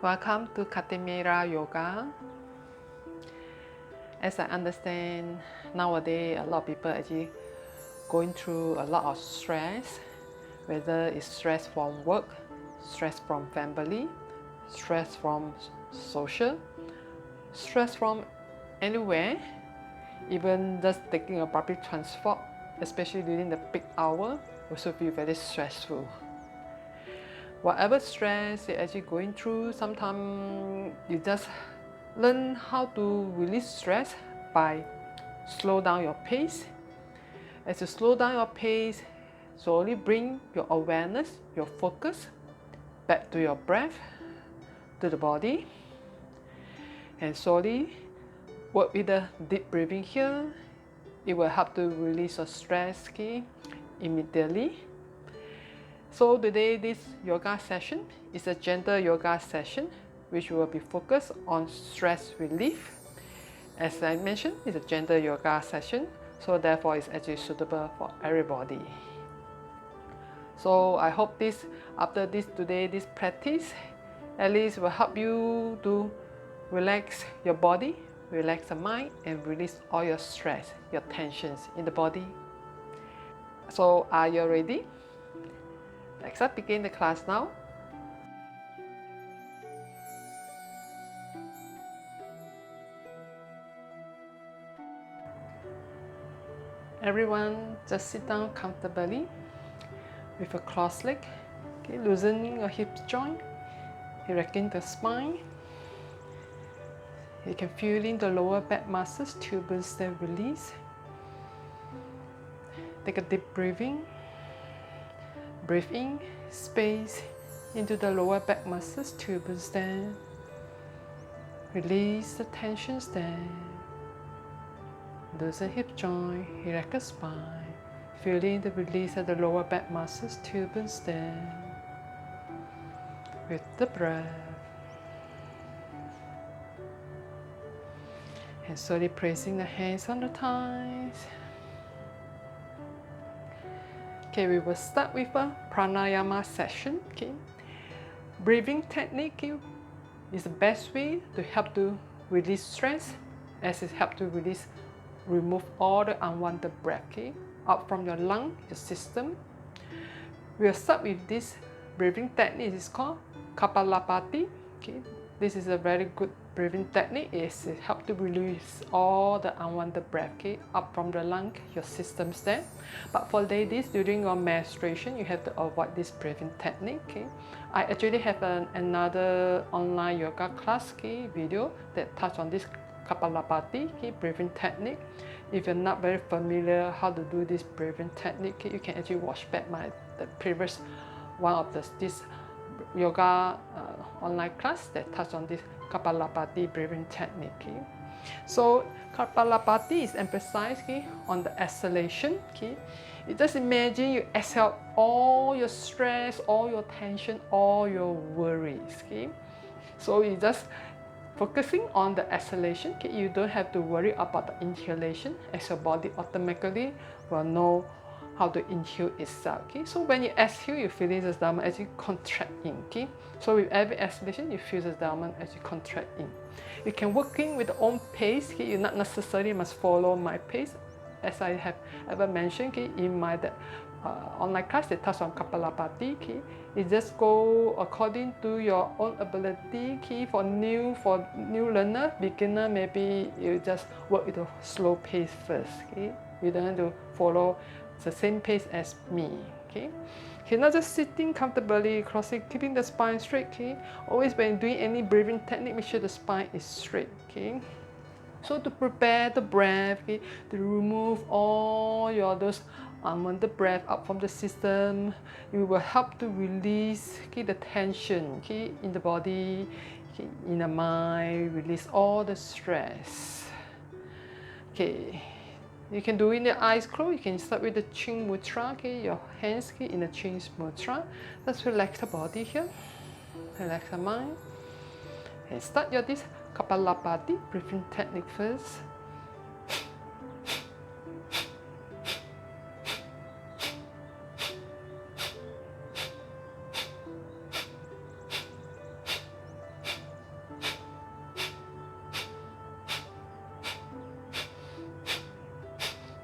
Welcome to Katimerayoga. As I understand, nowadays a lot of people actually going through a lot of stress, whether it's stress from work, stress from family, stress from social, stress from anywhere, even just taking a public transport, especially during the peak hour, also feel very stressful. Whatever stress you're actually going through, sometimes you just learn how to release stress by slow down your pace. As you slow down your pace, slowly bring your awareness, your focus back to your breath, to the body, and slowly work with the deep breathing here. It will help to release your stress immediately. So today this yoga session is a gentle yoga session which will be focused on stress relief. As I mentioned, it's a gentle yoga session, so therefore it's actually suitable for everybody. So I hope after this practice, at least will help you to relax your body, relax the mind, and release all your stress, your tensions in the body. So are you ready? Let's begin the class now. Everyone just sit down comfortably with a crossed leg, loosening your hip joint, erecting the spine. You can feel in the lower back muscles, tubules that release. Take a deep breathing. Breathe in, space into the lower back muscles, tubules there. Release the tensions there. Loosen hip joint, erect the spine. Feeling the release of the lower back muscles, tubules there. With the breath. And slowly placing the hands on the thighs. Okay, we will start with a Pranayama session. Okay, breathing technique is the best way to help to release stress, as it helps to remove all the unwanted breath out from your lung, your system. We'll start with this breathing technique. It's called Kapalabhati. Okay, this is a very good breathing technique. It helps to release all the unwanted breath up from the lung, your systems there. But for ladies, during your menstruation, you have to avoid this breathing technique. I actually have another online yoga class video that touch on this Kapalabhati breathing technique. If you're not very familiar how to do this breathing technique, you can actually watch back the previous one of this yoga online class that touch on this Kapalabhati breathing technique. So Kapalabhati is emphasized on the exhalation. You just imagine you exhale all your stress, all your tension, all your worries. So you just focusing on the exhalation. You don't have to worry about the inhalation, as your body automatically will know how to inhale itself. So when you exhale, you feel the stomach as you contract in. So with every exhalation, you feel the stomach as you contract in. You can working with your own pace. You not necessarily must follow my pace, as I have ever mentioned in my online class that touch on Kapalabhati. You just go according to your own ability. For new learner, beginner, maybe you just work with a slow pace first. You don't have to follow the same pace as me. Not just sitting comfortably, crossing, keeping the spine straight. Always when doing any breathing technique, make sure the spine is straight. So to prepare the breath, to remove all those unwanted breath out from the system, it will help to release the tension in the body, in the mind, release all the stress. You can do it in the eyes closed. You can start with the Chin Mudra, your hands in the Chin Mudra. Just relax the body here, relax the mind, and start this Kapalabhati breathing technique first.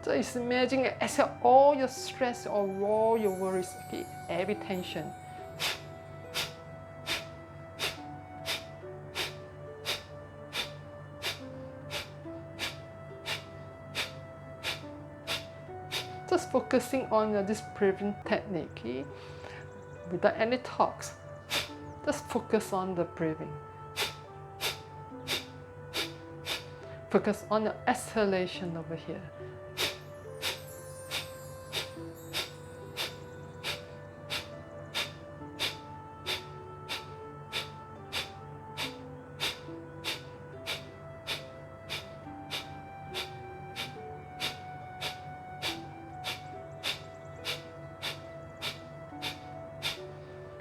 Just imagine it, exhale all your stress or all your worries, okay? Every tension. Just focusing on this breathing technique, okay? Without any talks. Just focus on the breathing. Focus on the exhalation over here.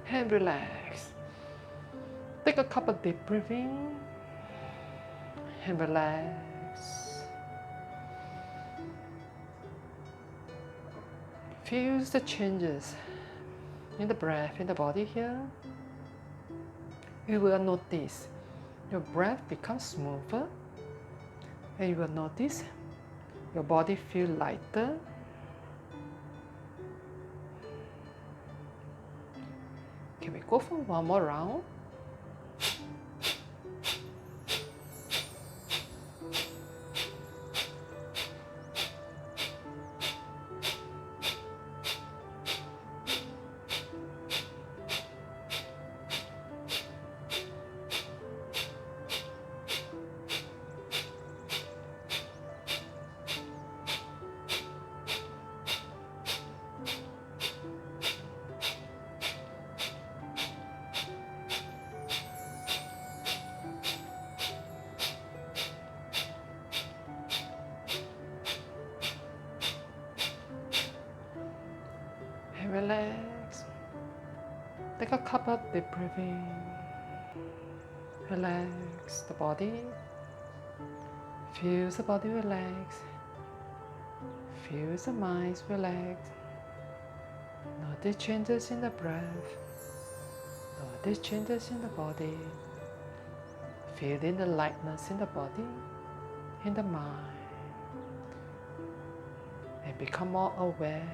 And relax. Take a couple deep breathing and relax. Feel the changes in the breath, in the body here. You will notice your breath becomes smoother, and you will notice your body feel lighter. Can we go for one more round? Relax. Take a couple of deep breathing. Relax the body. Feel the body relax. Feel the mind relax. Notice changes in the breath. Notice changes in the body. Feeling the lightness in the body, in the mind. And become more aware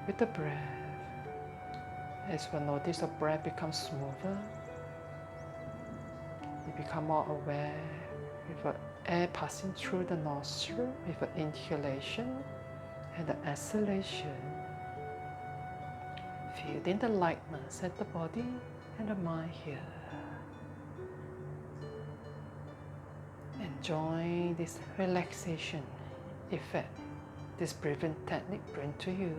with the breath. As we notice the breath becomes smoother, you become more aware with the air passing through the nostril with the inhalation and the exhalation. Feeling the lightness at the body and the mind here. Enjoy this relaxation effect this breathing technique brings to you.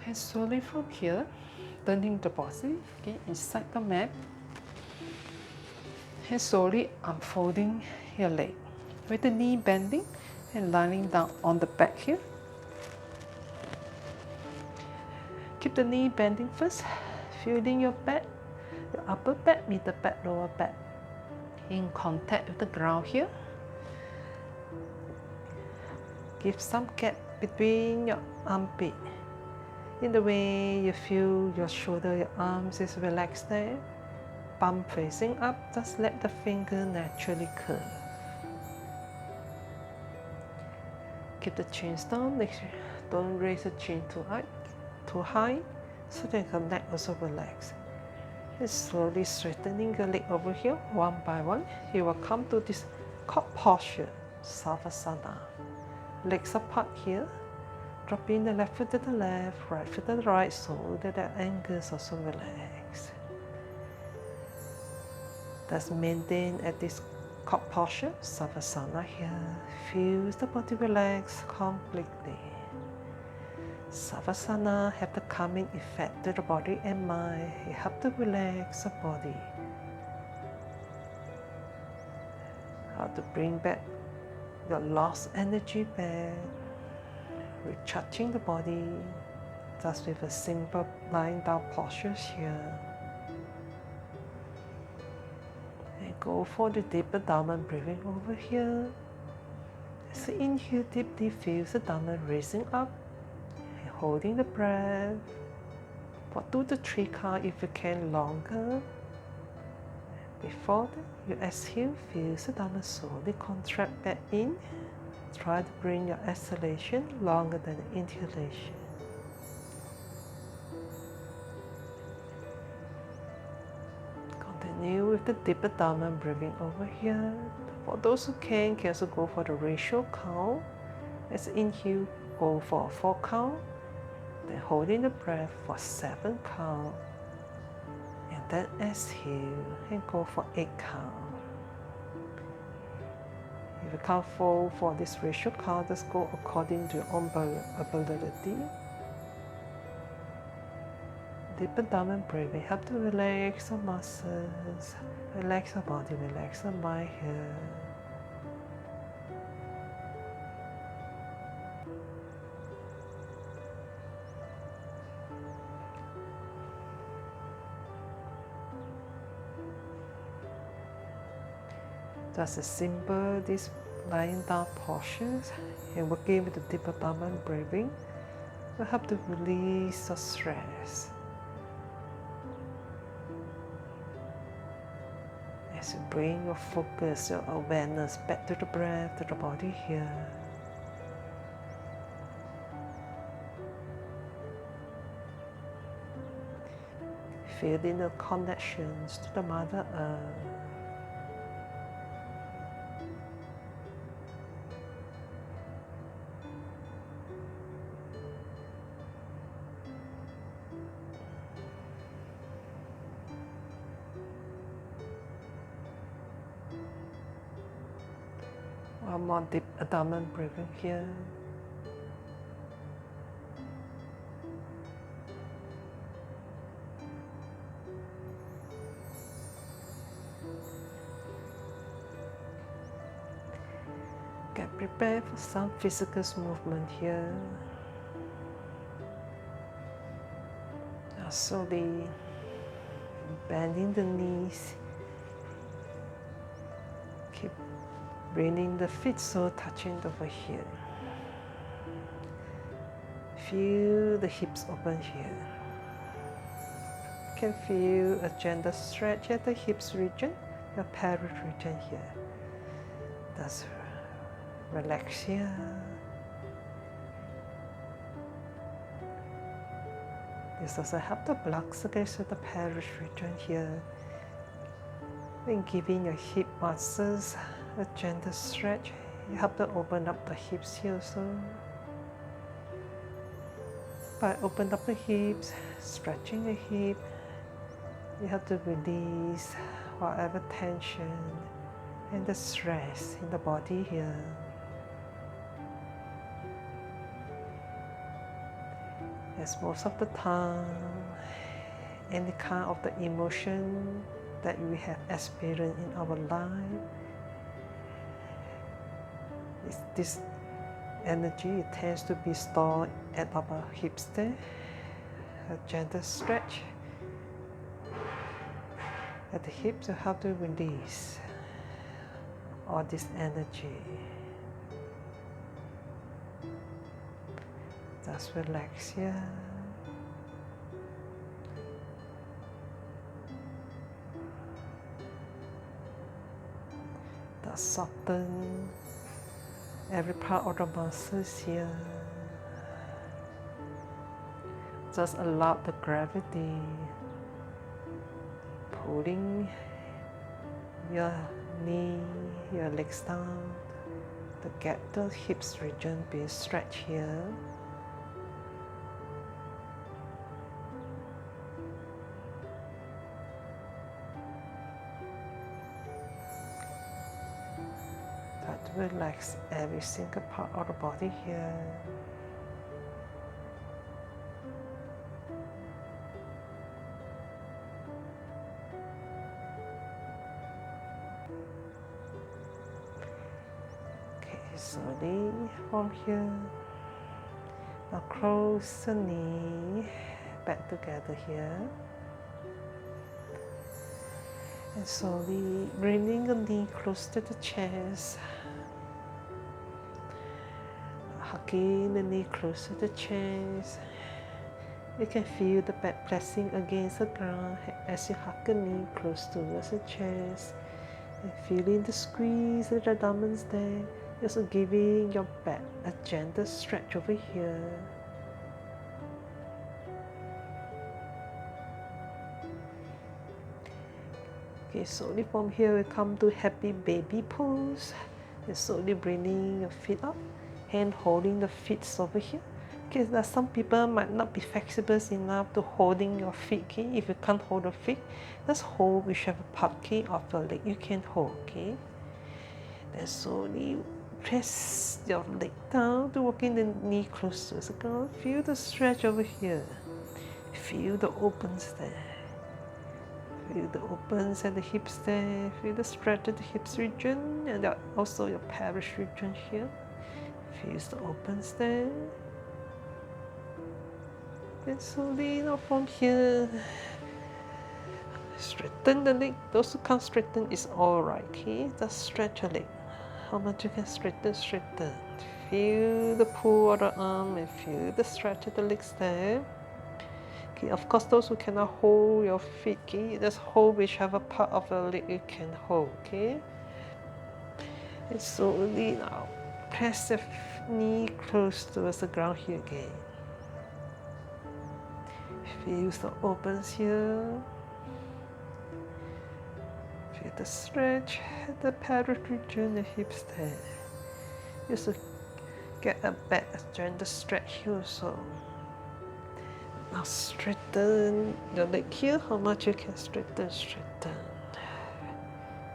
And slowly from here, turning the body inside the mat, and slowly unfolding your leg with the knee bending and lying down on the back here. Keep the knee bending first, feeling your back, your upper back, middle back, lower back in contact with the ground here. Give some gap between your armpit. In the way you feel your shoulder, your arms is relaxed there. Palm facing up, just let the finger naturally curve. Keep the chin down, don't raise the chin too high, so that the neck also relax. And slowly straightening the leg over here, one by one, you will come to this cot posture, Savasana. Legs apart here. Dropping the left foot to the left, right foot to the right, so that the ankles also relax. Let's maintain at this cot posture, Savasana here. Feel the body relax completely. Savasana have the calming effect to the body and mind. It helps to relax the body. How to bring back your lost energy back. Recharging the body just with a simple lying down postures here. And go for the deep abdomen breathing over here. As you inhale deeply, feel the abdomen raising up and holding the breath for 2 to 3 counts if you can longer. Before that, you exhale, feel the abdomen slowly contract back in. Try to bring your exhalation longer than the inhalation. Continue with the deep abdomen breathing over here. For those who can also go for the ratio count. As inhale, go for a 4 count. Then holding the breath for 7 count. And then exhale and go for 8 count. If you can't fall for this ratio count, just go according to your own ability. Deep abdomen breathing help to relax the muscles, relax the body, relax the mind here. Just a simple, this lying down postures and working with the deep abdomen breathing will help to release the stress. As you bring your focus, your awareness back to the breath, to the body here. Feeling the connections to the Mother Earth. One more deep abdomen breathing here. Get prepared for some physical movement here. Now slowly bending the knees. Keep bringing the feet so touching over here. Feel the hips open here. You can feel a gentle stretch at the hips region, your pelvic region here. That's relax here. This also helps the blood circulation to the pelvic region here. When giving your hip muscles a gentle stretch, you have to open up the hips here also. By opening up the hips, stretching the hip, you have to release whatever tension and the stress in the body here. As most of the time, any kind of the emotion that we have experienced in our life, this energy, it tends to be stored at our hips there. A gentle stretch at the hips to help to release all this energy. Just relax here. Just soften every part of the muscles here. Just allow the gravity pulling your knee, your legs down to get the hips region being stretched here. Try to relax every single part of the body here. Slowly from here, now close the knee back together here, and slowly bringing the knee close to the chest, hugging the knee close to the chest. You can feel the back pressing against the ground as you hug the knee close towards the chest. And feeling the squeeze of the abdomens there. Also giving your back a gentle stretch over here. Okay, slowly from here we come to happy baby pose. And slowly bringing your feet up, hand holding the feet over here. Okay, there some people might not be flexible enough to holding your feet. Okay, if you can't hold the feet, just hold whichever part of your leg you can hold. Okay, then slowly press your leg down to walking the knee close to the ground. Feel the stretch over here. Feel the opens there. Feel the opens at the hips there. Feel the stretch at the hips region and also your pelvis region here. Feel the opens there. And slowly now from here, straighten the leg. Those who can't straighten is alright. Okay, just stretch your leg. How much you can straighten, straighten. Feel the pull of the arm and feel the stretch of the legs there. Okay, of course, those who cannot hold your feet, okay, just hold whichever part of your leg you can hold, okay? And slowly now, press the knee close towards the ground here again. Feel the opens here. Feel the stretch at the pelvic region, the hips there. Just to get a back, a gentle stretch here also. Now straighten your leg here, how much you can straighten, straighten.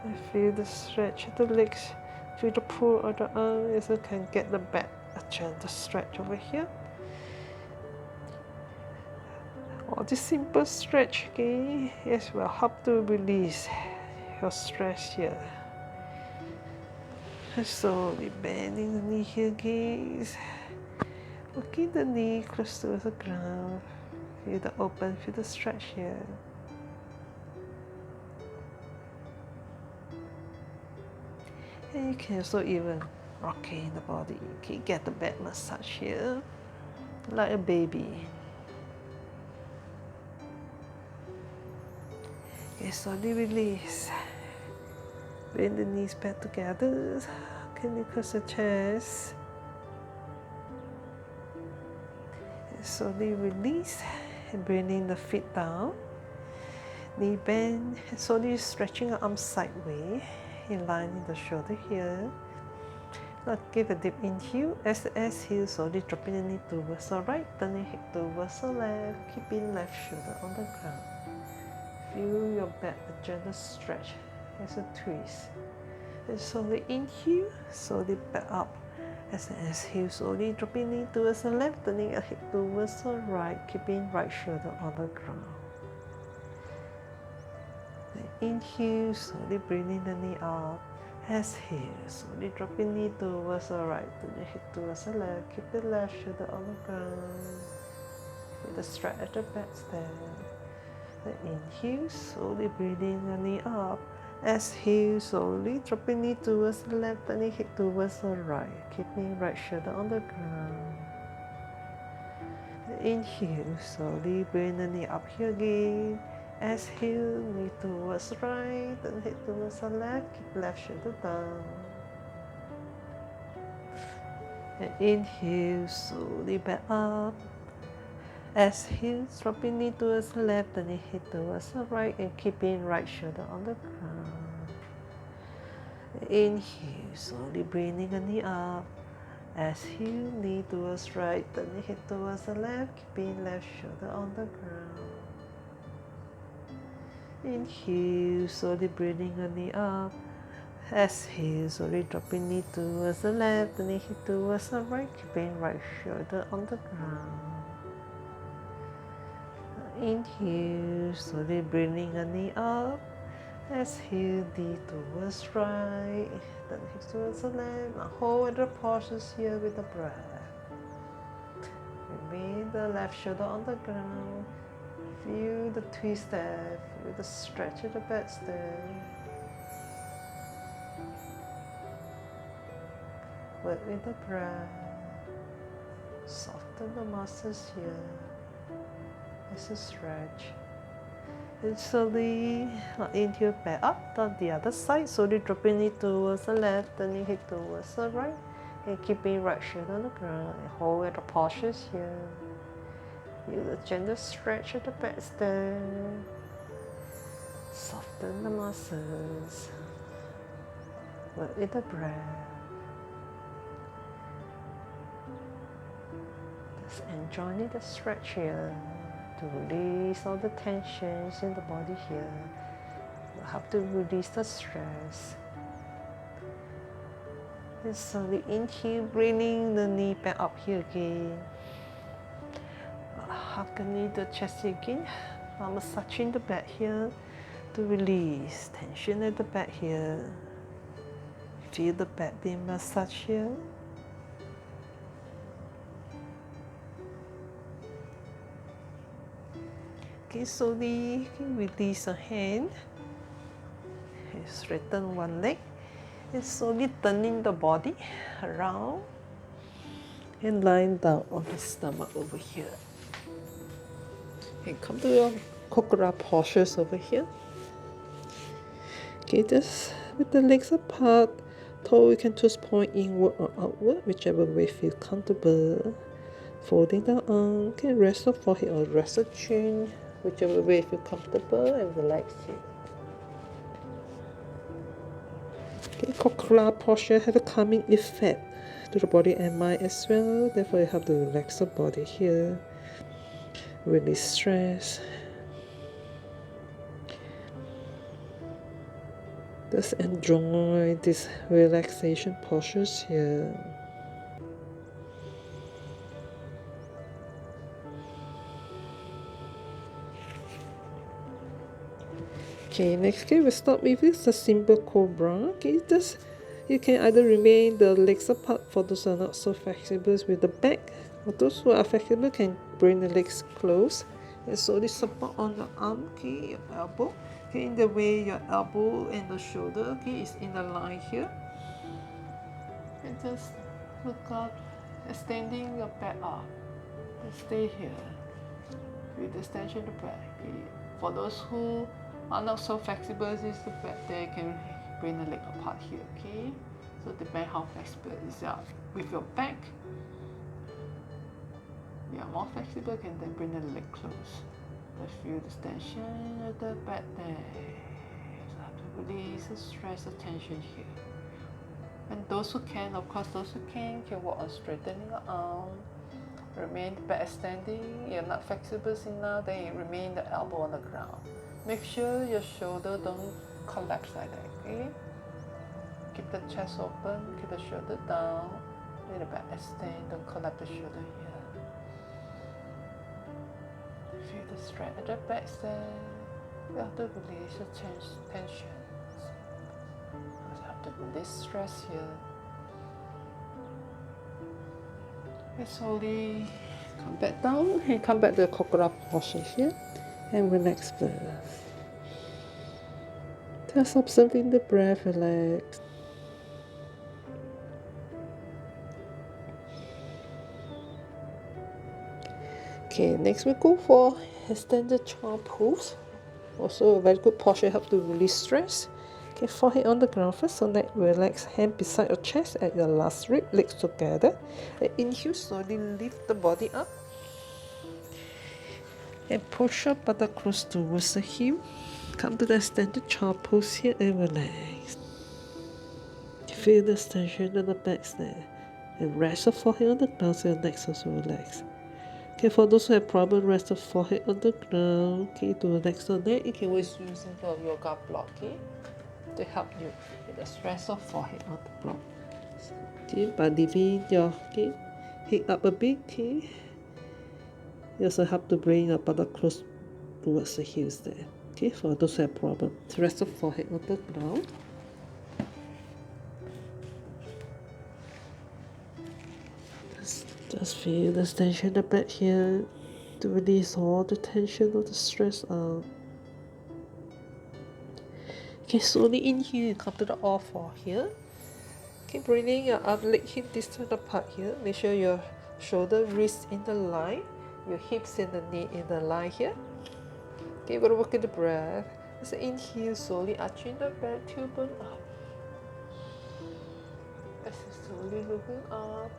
And feel the stretch of the legs, feel the pull of the arm as you can get the back, a gentle stretch over here. Or this simple stretch, okay, yes, will help to release your stress here. And slowly bending the knee here, gaze. Walking the knee close to the ground. Feel the open, feel the stretch here. And you can also even rocking the body. Okay, get the back massage here, like a baby. Okay, slowly release. Bring the knees back together. Can you cross the chest? And slowly release. And bringing the feet down. Knee bend. And slowly stretching your arms sideways. In line in the shoulder here. Now give a deep inhale. As the exhale, slowly dropping the knee towards the right, turning hip towards the left, keeping left shoulder on the ground. Feel your back, a gentle stretch as a twist. And slowly inhale, slowly back up. As the exhale, slowly dropping knee towards the left, turning a hip towards the right, keeping right shoulder on the ground. Inhale, slowly bringing the knee up. Exhale, slowly dropping knee towards the right, turning hip towards the left, keep the left shoulder on the ground. With the stretch at the back there. Inhale, slowly bringing the knee up. Exhale, slowly dropping knee towards the left, turning hip towards the right, keeping right shoulder on the ground. Inhale, slowly bring the knee up here again. Exhale, knee towards right, then hip towards the left, keep left shoulder down. And inhale, slowly back up. Exhale, dropping knee towards the left, then hip towards the right, and keeping right shoulder on the ground. Inhale, slowly bringing the knee up. Exhale, knee towards right, then hip towards the left, keeping left shoulder on the ground. Inhale, slowly bringing the knee up. Exhale, slowly dropping knee towards the left, then hip towards the right, keeping right shoulder on the ground. Inhale, slowly bringing the knee up. Exhale, knee towards right, then hip towards the left. Now hold the pauses here with the breath. Remain the left shoulder on the ground. Feel the twist there, feel the stretch of the back there. Work with the breath. Soften the muscles here. It's a stretch. And slowly inhale back up, down the other side, slowly dropping it towards the left, turning it towards the right, and keeping right shoulder on the ground, and hold at the postures here. Feel the gentle stretch at the back there. Soften the muscles. Work with the breath. Just enjoy the stretch here to release all the tensions in the body here. We'll have to release the stress. And slowly inhale, bringing the knee back up here again. Hug the knee, the chest again. Massaging the back here to release tension at the back here. Feel the back being massaged here. Okay, slowly release the hand. Straighten one leg. And slowly turning the body around. And lying down on the stomach over here. And come to your Cobra postures over here. Okay, just with the legs apart, toe you can twist point inward or outward, whichever way feel comfortable. Folding the arm, okay, rest the forehead or rest the chin, whichever way feel comfortable, and relax it. Okay, Cobra posture have a calming effect to the body and mind as well. Therefore, you have to relax the body here, release stress. Just enjoy these relaxation postures here. Okay, next we start with the simple Cobra. Okay, just you can either remain the legs apart for those who are not so flexible with the back, or those who are flexible can bring the legs close and slowly support on your arm, okay, your elbow. Okay, in the way your elbow and the shoulder, okay, is in the line here. And just look up, extending your back up. And stay here with the extension of the back. Okay. For those who are not so flexible with the back, they can bring the leg apart here. Okay, so depend how flexible is your with your back. You are more flexible, can then bring the leg close. Just feel the tension of the back there. So have to release the stress, the tension here. And those who can, of course, those who can work on straightening your arm. Remain the back extending. You're not flexible enough, then you remain the elbow on the ground. Make sure your shoulder don't collapse like that. Okay. Keep the chest open. Keep the shoulder down. Let the back extend. Don't collapse the shoulder here. Feel the strength at the back there. You have to release the tension. You have to release stress here. And slowly come back down and come back to the Cobra posture here and relax first. Just observing the breath, relax. Okay, next we go for extended child pose. Also a very good posture, help to release stress. Okay, forehead on the ground first, so neck relax, hand beside your chest at your last rib, legs together. And inhale, slowly lift the body up. And push your buttock close towards the heel. Come to the extended child pose here and relax. Feel the tension in the back there. And rest the forehead on the ground so your neck also relax. Okay, for those who have problem, rest the forehead on the ground. Okay, to relax the neck, you can always use the yoga block, okay, to help you with the stress of forehead on the block. Okay, by leaving your head up a bit, okay. You also have to bring your buttock close towards the heels there. Okay, for those who have problem, rest the forehead on the ground. Just feel the tension in the back here to release all the tension or the stress out. Okay, slowly inhale, come to the all four here. Keep bringing your arm, leg, hip distance apart here. Make sure your shoulder, wrist in the line. your hips and the knee in the line here. Okay, we're working the breath. As inhale, slowly arching the back, tailbone up. As slowly looking up.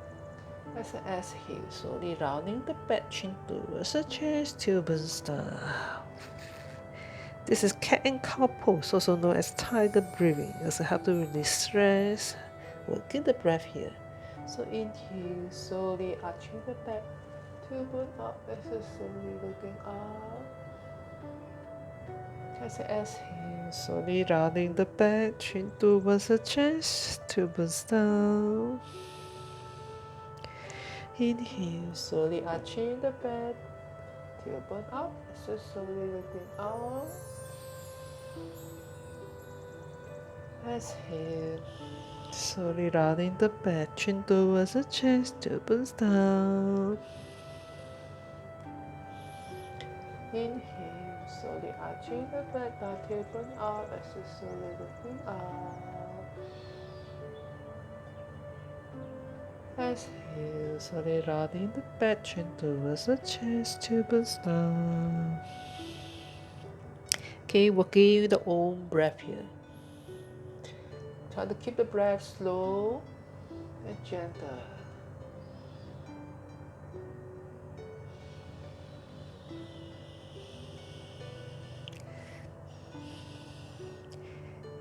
As an exhale, slowly rounding the back, chin towards the chest, tailbone down. This is cat and cow pose, also known as tiger breathing. Also help to release stress. Working the breath here. So inhale, slowly arching the back, tailbone up. As slowly looking up. As I exhale, slowly rounding the back, chin towards the chest, tailbone down. Inhale, slowly arching the back, tailbone up, so slowly lifting up. Exhale, slowly rounding the back, chin towards the chest, tailbone down. Inhale, slowly arching the back, down, tailbone up, so slowly lifting up. Exhale, slowly rounding the back, chin towards the chest, tailbone down. Okay, working with the own breath here. Try to keep the breath slow and gentle.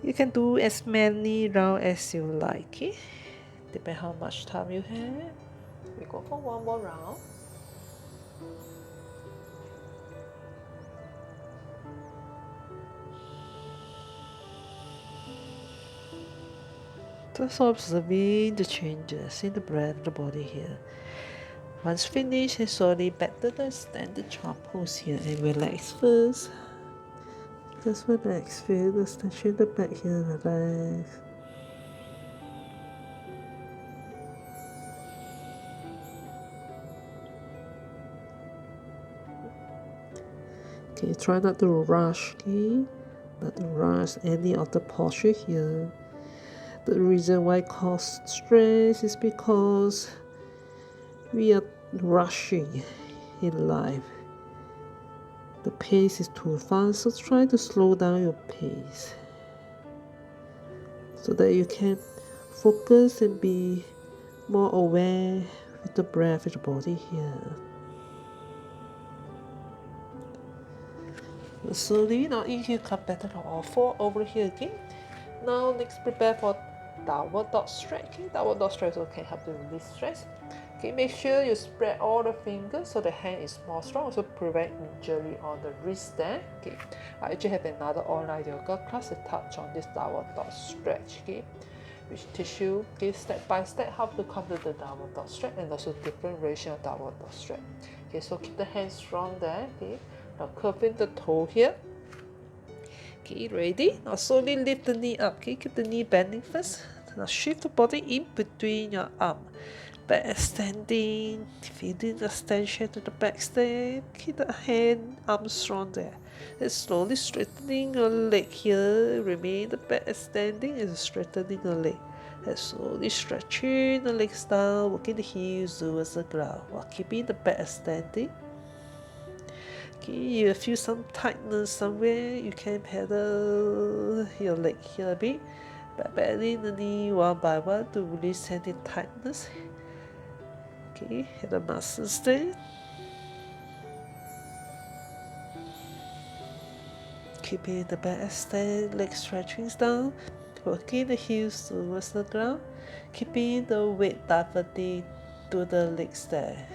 You can do as many rounds as you like, okay? Depends how much time you have. We go for one more round. Just observing the changes in the breath of the body here. Once finished, slowly back to the standard chop pose here and relax first. Just relax, feel the tension in the back here, relax. Okay, try not to rush, okay? Not to rush any of the posture here. The reason why it causes stress is because we are rushing in life. The pace is too fast, so try to slow down your pace so that you can focus and be more aware with the breath of the body here. Slowly, now inhale, come back to all four over here again. Now next prepare for downward dog stretch. Okay, downward dog stretch also can help to release stress. Okay, make sure you spread all the fingers so the hand is more strong. Also prevent injury on the wrist there. Okay, I actually have another online yoga class to touch on this downward dog stretch. Okay, which teach you step by step how to come to the downward dog stretch and also different variation of downward dog stretch. Okay, so keep the hands strong there. Okay, now curving the toe here. Okay, ready? Now slowly lift the knee up. Okay, keep the knee bending first. Now shift the body in between your arm. Back extending, feeling the extension to the back stand. Keep the hand, arm strong there. And slowly straightening your leg here. Remain the back extending and straightening your leg. And slowly stretching the legs down, working the heels towards the ground while keeping the back extending. Okay, you feel some tightness somewhere, you can pedal your leg here a bit, but bending the knee one by one to release any tightness. Okay, hit the muscles there. Keeping the back extended, leg stretching down, working the heels towards the ground, keeping the weight diverting to the legs there.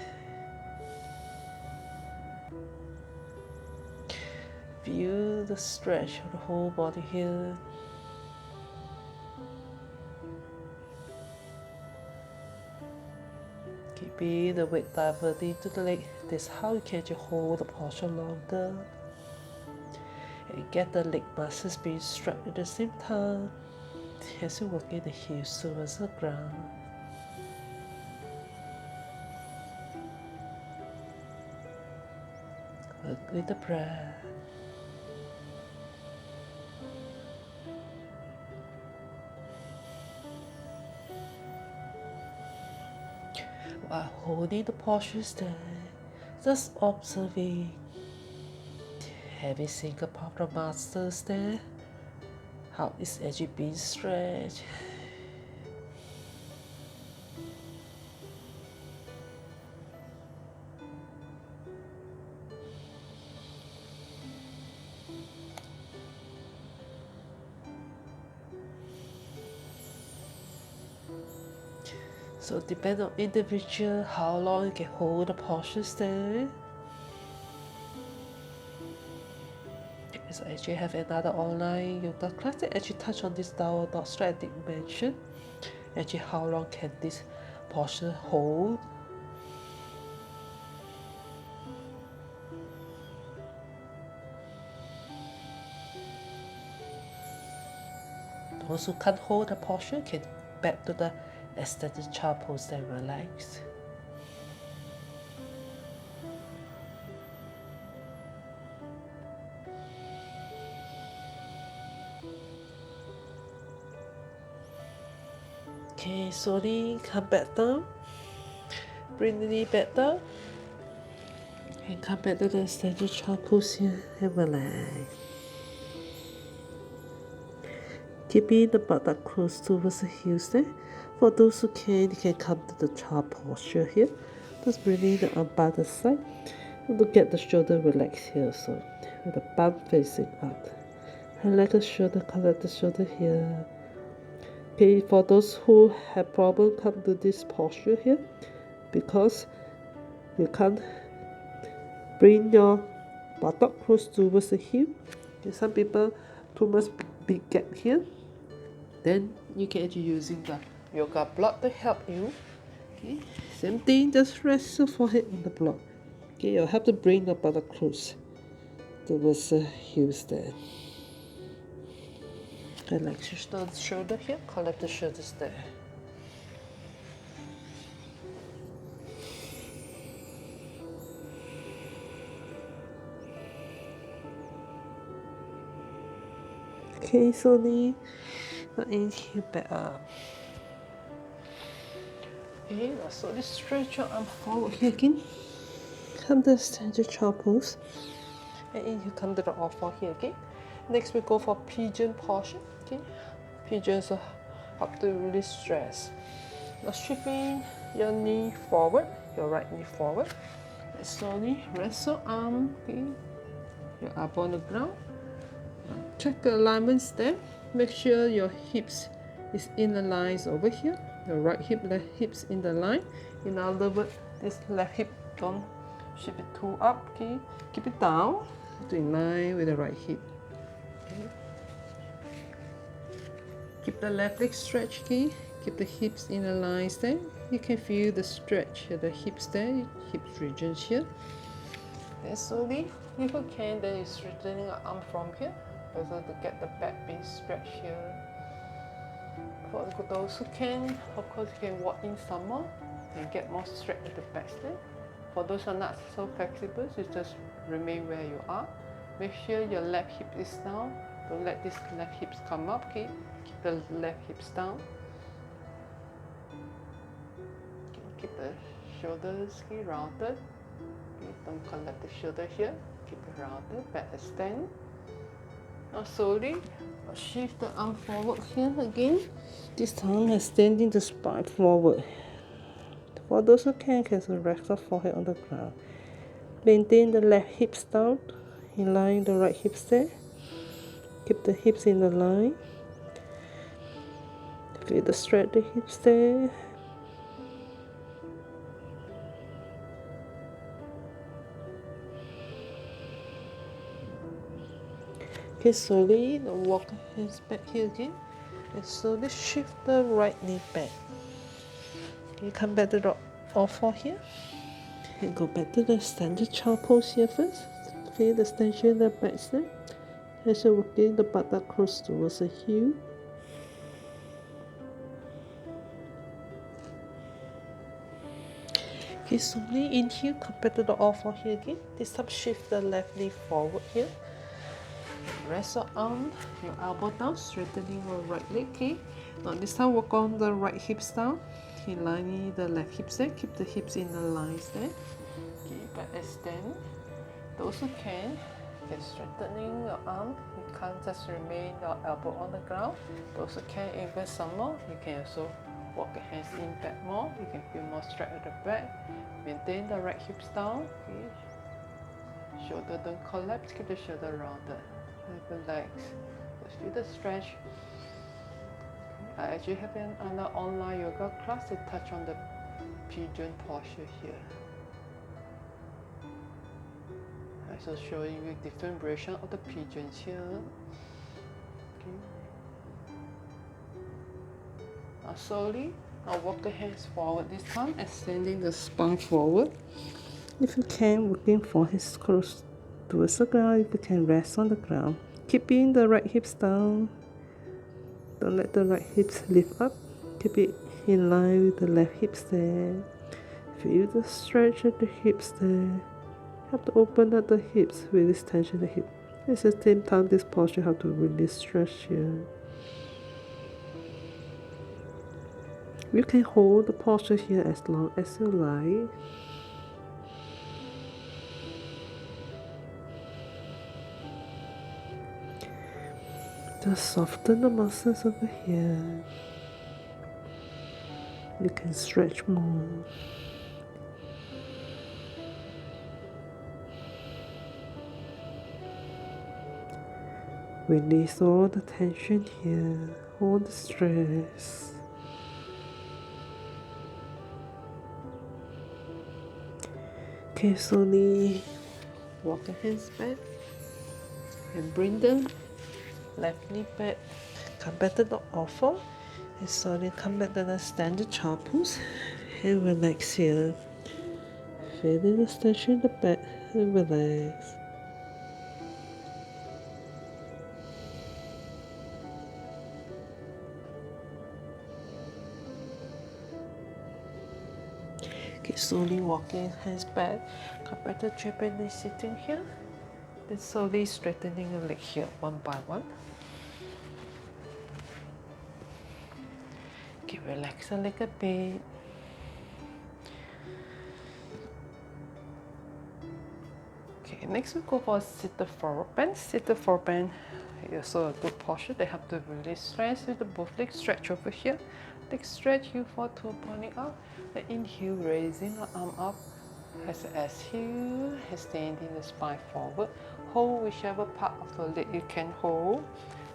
Feel the stretch of the whole body here. Keeping the weight diverting to the leg. This is how you can hold the posture longer and get the leg muscles being stretched at the same time as you work in the heels towards the ground. Work with the breath. While holding the postures there, Just observing every single part of the muscles there, how it's actually being stretched. So depend on individual how long you can hold the postures there. Yes, I actually have another online yoga class that actually touch on this downward dog stretch I did mention. Actually, how long can this posture hold? Those who can't hold the posture can back to the extended child pose and relax. Okay, slowly come back down. Bring the knee back down. And come back to the extended child pose here and relax. Keeping the buttock close towards the heels there. For those who can, you can come to the child posture here. Just bringing the arm by the side. And look at the shoulder relax here, so with the bum facing up. Highlight the shoulder, collect the shoulder here. Okay, for those who have problem, come to this posture here, because you can't bring your buttock close towards the hip. Okay, some people too much big gap here. Then you can actually using the yoga block to help you. Okay, same thing, just rest your forehead on the block. Okay, you'll have to bring the buttock close towards the heels there. Relax your shoulder here, collect the shoulders there. Okay, slowly inhale back up. Okay, now slowly stretch your arm forward here again. Come to standard child pose. And inhale, come to the all four here again. Next we go for pigeon posture. Okay, pigeon is up to release stress. Now shifting your knee forward, your right knee forward. And slowly rest your arm, okay, your elbow on the ground. Check the alignments there. Make sure your hips is in the lines over here. Your right hip, left hips in the line. In other words, this left hip don't shift it too up. Okay, keep it down to in line with the right hip. Okay. Keep the left leg stretched. Okay, keep the hips in the lines there. You can feel the stretch of the hips there, hips regions here. Then slowly, if you can, then you straightening your arm from here, also to get the back being stretched here. For those who can, of course, you can walk in some more and get more stretch at the back there. For those who are not so flexible, you just remain where you are. Make sure your left hip is down. Don't let these left hips come up. Okay, keep the left hips down. Okay, keep the shoulders rounded. Okay, don't collect the shoulder here. Keep it rounded. Back extend. Now slowly shift the arm forward here again. This time extending the spine forward. For those who can also rest the forehead on the ground. Maintain the left hips down, in line with the right hips there. Keep the hips in the line. Feel the stretch the hips there. Okay, slowly walk the hands back here again. And slowly shift the right knee back. You come back to the all four here. And go back to the standard child pose here first. Feel the extension in the back there. As you're working the buttock close towards the heel. Okay, slowly inhale, come back to the all four here again. This time shift the left knee forward here. Rest your arm, your elbow down, straightening your right leg. Okay. Now this time work on the right hips down. Okay, lining the left hips there. Keep the hips in the lines there. Okay. back extend. Those who can strengthening your arm. You can't just remain your elbow on the ground. Those who can even some more, you can also walk your hands in back more. You can feel more stretch at the back. Maintain the right hips down. Okay. Shoulder don't collapse, keep the shoulder rounded. Relax. Just feel the stretch. I actually have another online yoga class that touch on the pigeon posture here. I'm also showing you different version of the pigeons here. Okay. Now slowly, I'll walk the hands forward this time, extending the spine forward. If you can, working forehead close towards the ground. If you can, rest on the ground. Keeping the right hips down. Don't let the right hips lift up. Keep it in line with the left hips there. Feel the stretch at the hips there. Have to open up the hips, release tension in the hip. At the same time, this posture have to release stretch here. You can hold the posture here as long as you like. Just soften the muscles over here. You can stretch more. Release all the tension here, all the stress. Okay, slowly walk the hands back and bring the left knee back. Come back to the offer and slowly come back to the standard child pose and relax here. Feeling the tension in the back and relax. Okay, slowly walking hands back. Come back to Japanese sitting here. Then slowly straightening your leg here one by one. Okay, relax a little bit. Okay, next we go for seated forward bend. Seated forward bend is also a good posture. They have to release stress with the both legs. Stretch over here. Leg stretch, you fall to pointing up. The inhale, raising the arm up. As exhale, extending the spine forward. Hold whichever part of the leg you can hold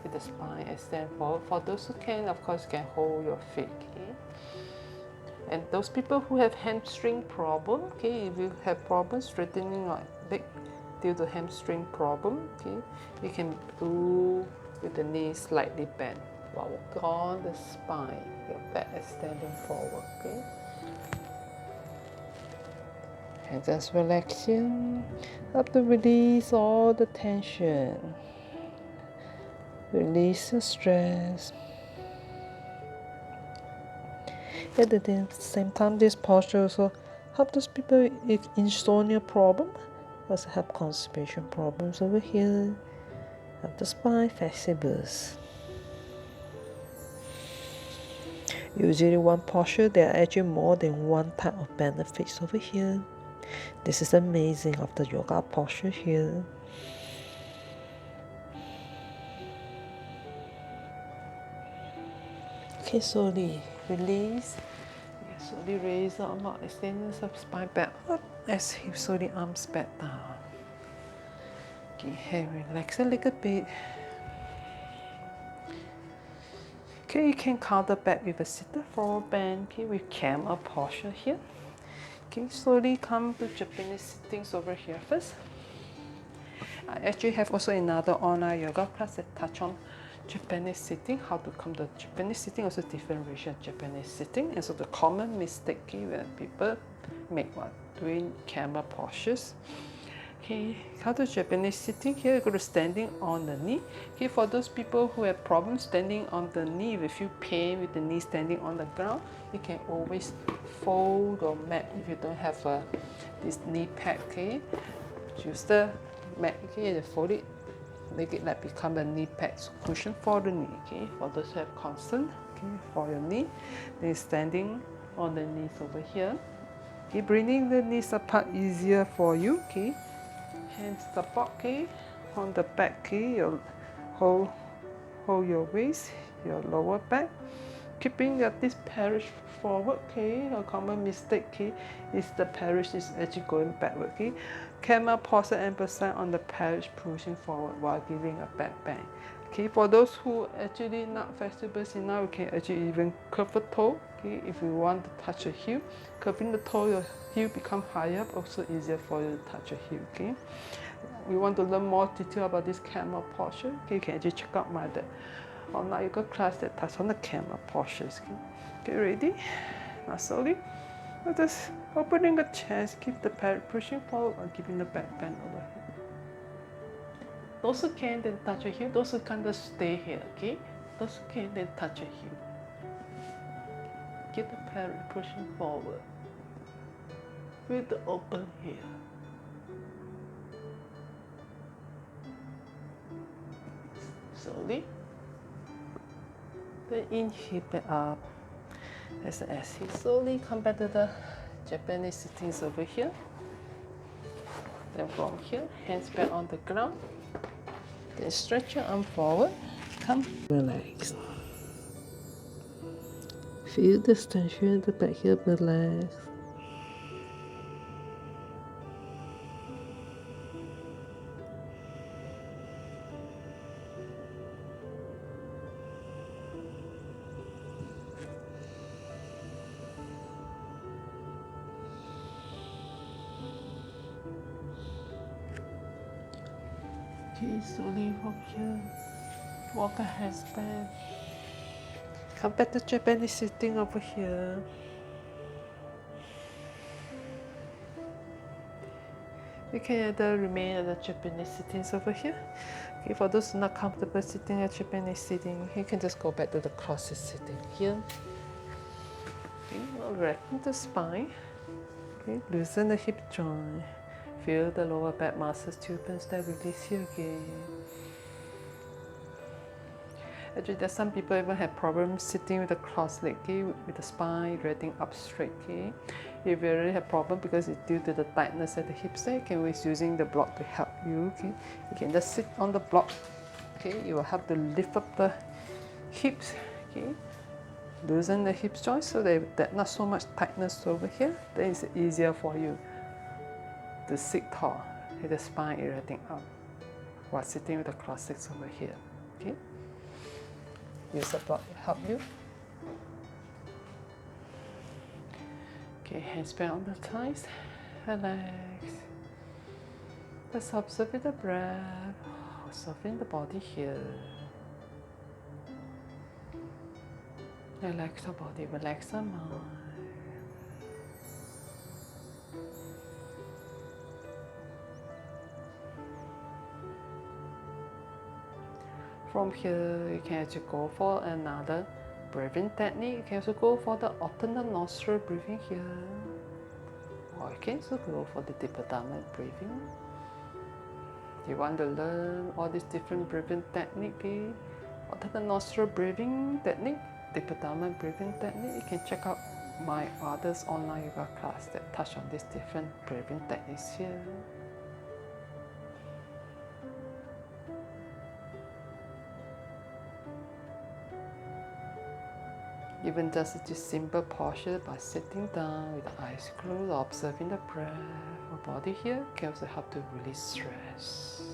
with the spine extend forward. For those who can, of course, can hold your feet. Okay? And those people who have hamstring problem, okay, if you have problems straightening your leg due to hamstring problem, okay, you can do with the knees slightly bent while walk on the spine, your back extending forward, okay. And just relaxing, have to release all the tension, release the stress. At the same time, this posture also help those people with insomnia problem, also have constipation problems over here, have the spine flexibles. Usually one posture, there are actually more than one type of benefits over here. This is amazing of the yoga posture here. Okay, slowly release. Slowly raise the arm up, extend the spine back up. Exhale, slowly arms back down. Okay, relax a little bit. Okay, you can counter back with a seated forward bend. Okay, with camel posture here. Okay, slowly come to Japanese sittings over here first. I actually have also another online yoga class that touch on Japanese sitting, how to come to Japanese sitting, also different version of Japanese sitting. And so the common mistake when people make while doing camel postures. Okay, how to Japanese sitting here, you go to standing on the knee. Okay, for those people who have problems standing on the knee, if you feel pain with the knee standing on the ground, you can always fold your mat if you don't have this knee pad. Okay, use the mat, okay, and fold it, make it like become a knee pad cushion for the knee. Okay, for those who have concern, okay, for your knee, then standing on the knees over here. Okay, bringing the knees apart easier for you. Okay, hands support. Okay, on the back. Okay, your hold your waist, your lower back. Keeping this parachute forward. Okay, a common mistake. Okay, is the parachute is actually going backward. Okay, camel pose emphasize on the parachute pushing forward while giving a back bend. Okay, for those who actually not flexible enough, you can actually even curve the toe. Okay, if you want to touch your heel, curving the toe, your heel become higher, also easier for you to touch your heel. Okay, we want to learn more detail about this camel posture. Okay, you can actually check out my online yoga class that touch on the camel postures. Okay, get ready. Now slowly, just opening the chest, keep the pelvic pushing forward and giving the back bend over here. Those who can, then touch your heel. Those who can't, just stay here. Okay, those who can, then touch your heel. Keep the pelvic pushing forward with the open heel. Slowly. Then inhale back up. As an exhale, slowly come back to the Japanese sittings over here. Then from here, hands back on the ground. Then stretch your arm forward. Come, relax. Feel the tension in the back heel, relax. Okay, slowly from here, walk the hands back. Come back to Japanese sitting over here. You can either remain at the Japanese sittings over here. Okay, for those not comfortable sitting at Japanese sitting, you can just go back to the crossed sitting here. Okay, now relaxing the spine. Okay, loosen the hip joint. Feel the lower back muscles tubes that release here again. Actually, there's some people even have problems sitting with the cross leg, okay, with the spine resting up straight. Okay, if you really have problem because it's due to the tightness at the hips, you can always using the block to help you. Okay, you can just sit on the block. Okay, you will have to lift up the hips. Okay, loosen the hip joint so that not so much tightness over here. Then it's easier for you to sit tall with the spine resting up while sitting with the cross legs over here. Okay. Use the block to help you. Okay, hands back on the thighs. Relax. Just observe the breath. Soften the body here. Relax the body, relax the mind. From here, you can actually go for another breathing technique. You can also go for the alternate nostril breathing here. Or you can also go for the deep abdominal breathing. You want to learn all these different breathing techniques, alternate nostril breathing technique, deep abdominal breathing technique, you can check out my others online yoga class that touch on these different breathing techniques here. Even just this simple posture by sitting down with the eyes closed, observing the breath of the body here can also help to release stress.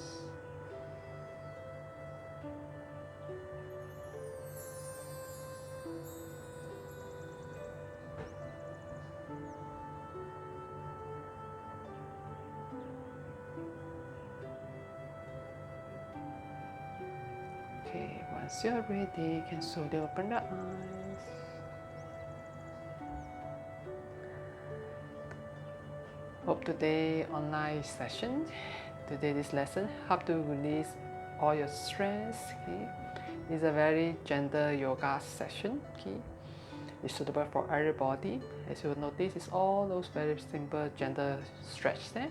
Okay, once you're ready, you can slowly open the eyes. Hope today online session, this lesson help to release all your stress. Okay, it's a very gentle yoga session. Okay, it's suitable for everybody. As you will notice, it's all those very simple gentle stretch there.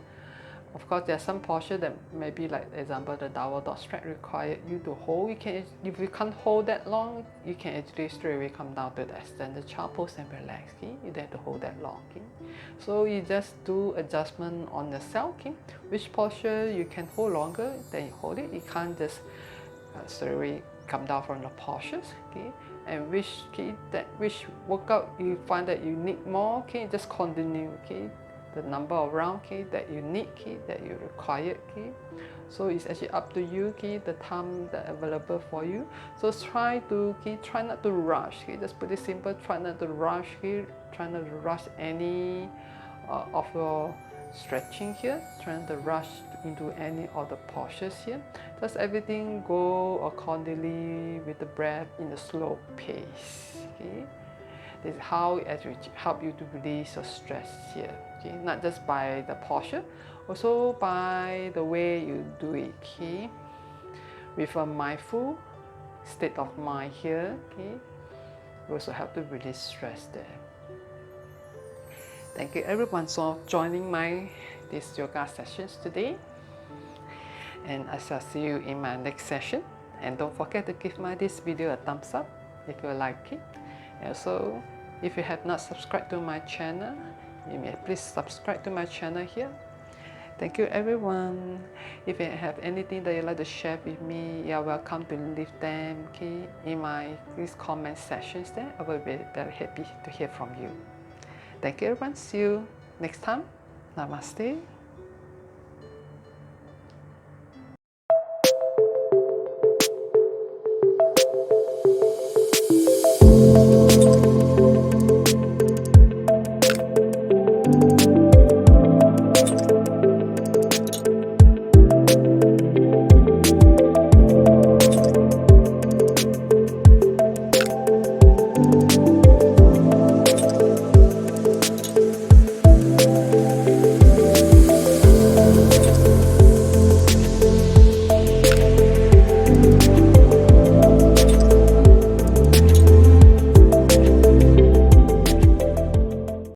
Of course, there are some posture that maybe, like example, the downward dog stretch require you to hold. You can, if you can't hold that long, you can actually straight away come down to the extended child pose and relax. Okay? You don't have to hold that long. Okay? So you just do adjustment on yourself. Okay? Which posture you can hold longer, then you hold it. You can't just straight away come down from the postures. Okay? And which workout you find that you need more. Okay? Just continue. Okay? The number of rounds, okay, that you need, okay, that you require, okay. So it's actually up to you, okay, the time that available for you. So try not to rush, okay. Just put it simple. Try not to rush, okay. Try not to rush any of your stretching here. Try not to rush into any of the postures here. Just everything go accordingly with the breath in a slow pace, okay. This is how it actually help you to release your stress here. Okay? Not just by the posture, also by the way you do it. Okay? With a mindful state of mind here, okay? You also help to release stress there. Thank you everyone for joining these yoga sessions today. And I shall see you in my next session. And don't forget to give this video a thumbs up if you like it. And also, if you have not subscribed to my channel, you may please subscribe to my channel here. Thank you everyone. If you have anything that you'd like to share with me, you are welcome to leave them, okay, in these comment sections there. I will be very happy to hear from you. Thank you everyone. See you next time. Namaste.